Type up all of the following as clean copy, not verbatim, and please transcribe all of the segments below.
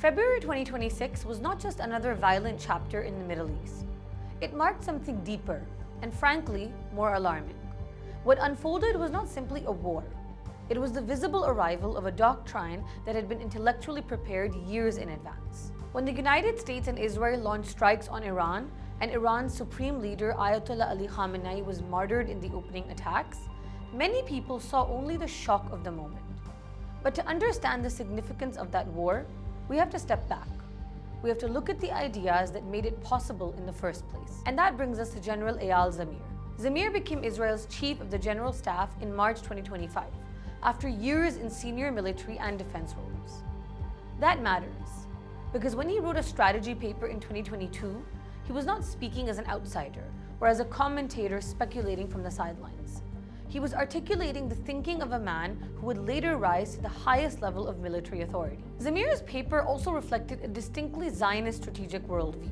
February 2026 was not just another violent chapter in the Middle East. It marked something deeper and, frankly, more alarming. What unfolded was not simply a war. It was the visible arrival of a doctrine that had been intellectually prepared years in advance. When the United States and Israel launched strikes on Iran, and Iran's supreme leader Ayatollah Ali Khamenei was martyred in the opening attacks, many people saw only the shock of the moment. But to understand the significance of that war, we have to step back. We have to look at the ideas that made it possible in the first place. And that brings us to General Eyal Zamir. Zamir became Israel's chief of the general staff in March 2025, after years in senior military and defense roles. That matters, because when he wrote a strategy paper in 2022, he was not speaking as an outsider or as a commentator speculating from the sidelines. He was articulating the thinking of a man who would later rise to the highest level of military authority. Zamir's paper also reflected a distinctly Zionist strategic worldview,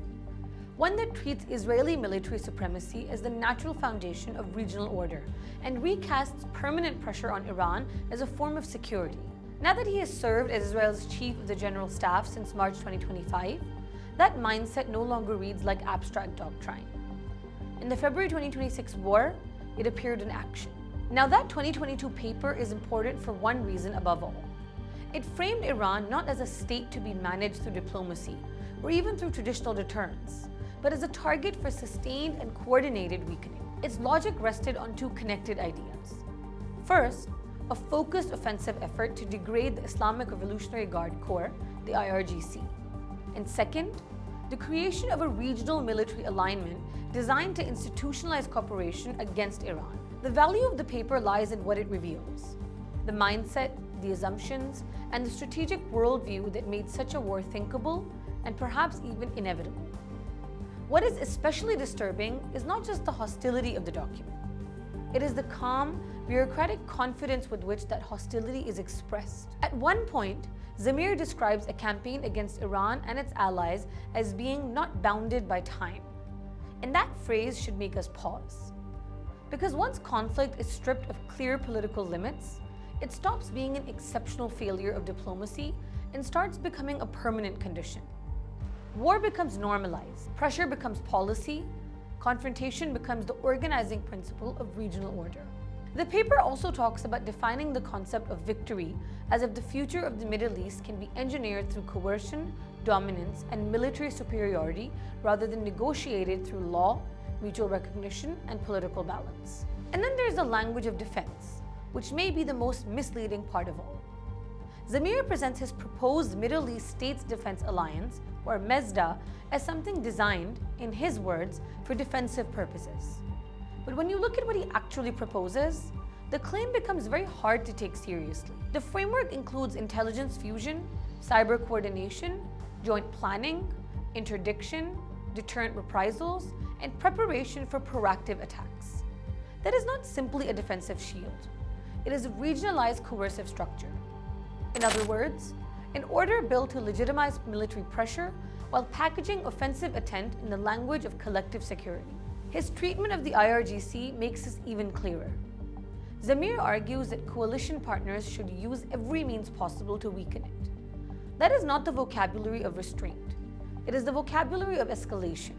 one that treats Israeli military supremacy as the natural foundation of regional order and recasts permanent pressure on Iran as a form of security. Now that he has served as Israel's chief of the general staff since March 2025, that mindset no longer reads like abstract doctrine. In the February 2026 war, it appeared in action. Now that 2022 paper is important for one reason above all. It framed Iran not as a state to be managed through diplomacy or even through traditional deterrence, but as a target for sustained and coordinated weakening. Its logic rested on two connected ideas. First, a focused offensive effort to degrade the Islamic Revolutionary Guard Corps, the IRGC. And second, the creation of a regional military alignment designed to institutionalize cooperation against Iran. The value of the paper lies in what it reveals: the mindset, the assumptions, and the strategic worldview that made such a war thinkable and perhaps even inevitable. What is especially disturbing is not just the hostility of the document. It is the calm, bureaucratic confidence with which that hostility is expressed. At one point, Zamir describes a campaign against Iran and its allies as being not bounded by time. And that phrase should make us pause. Because once conflict is stripped of clear political limits, it stops being an exceptional failure of diplomacy and starts becoming a permanent condition. War becomes normalized, pressure becomes policy, confrontation becomes the organizing principle of regional order. The paper also talks about defining the concept of victory as if the future of the Middle East can be engineered through coercion, dominance, and military superiority rather than negotiated through law, mutual recognition, and political balance. And then there's the language of defense, which may be the most misleading part of all. Zamir presents his proposed Middle East States Defense Alliance, or MESDA, as something designed, in his words, for defensive purposes. But when you look at what he actually proposes, the claim becomes very hard to take seriously. The framework includes intelligence fusion, cyber coordination, joint planning, interdiction, deterrent reprisals, and preparation for proactive attacks. That is not simply a defensive shield. It is a regionalized coercive structure. In other words, an order built to legitimize military pressure while packaging offensive intent in the language of collective security. His treatment of the IRGC makes this even clearer. Zamir argues that coalition partners should use every means possible to weaken it. That is not the vocabulary of restraint. It is the vocabulary of escalation.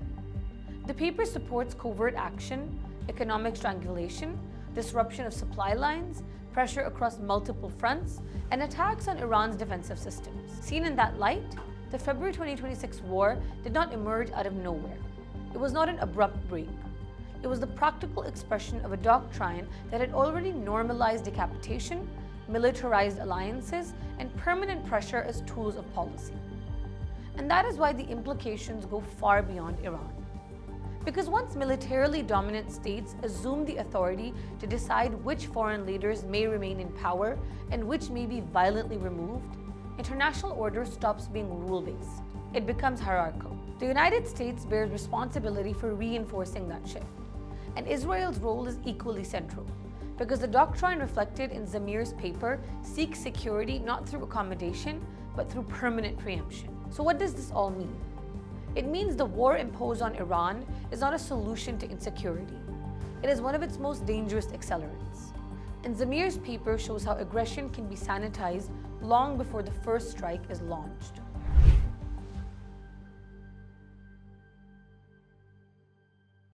The paper supports covert action, economic strangulation, disruption of supply lines, pressure across multiple fronts, and attacks on Iran's defensive systems. Seen in that light, the February 2026 war did not emerge out of nowhere. It was not an abrupt break. It was the practical expression of a doctrine that had already normalized decapitation, militarized alliances, and permanent pressure as tools of policy. And that is why the implications go far beyond Iran. Because once militarily dominant states assume the authority to decide which foreign leaders may remain in power and which may be violently removed, international order stops being rule-based. It becomes hierarchical. The United States bears responsibility for reinforcing that shift, and Israel's role is equally central, because the doctrine reflected in Zamir's paper seeks security not through accommodation, but through permanent preemption. So what does this all mean? It means the war imposed on Iran is not a solution to insecurity. It is one of its most dangerous accelerants. And Zamir's paper shows how aggression can be sanitized long before the first strike is launched.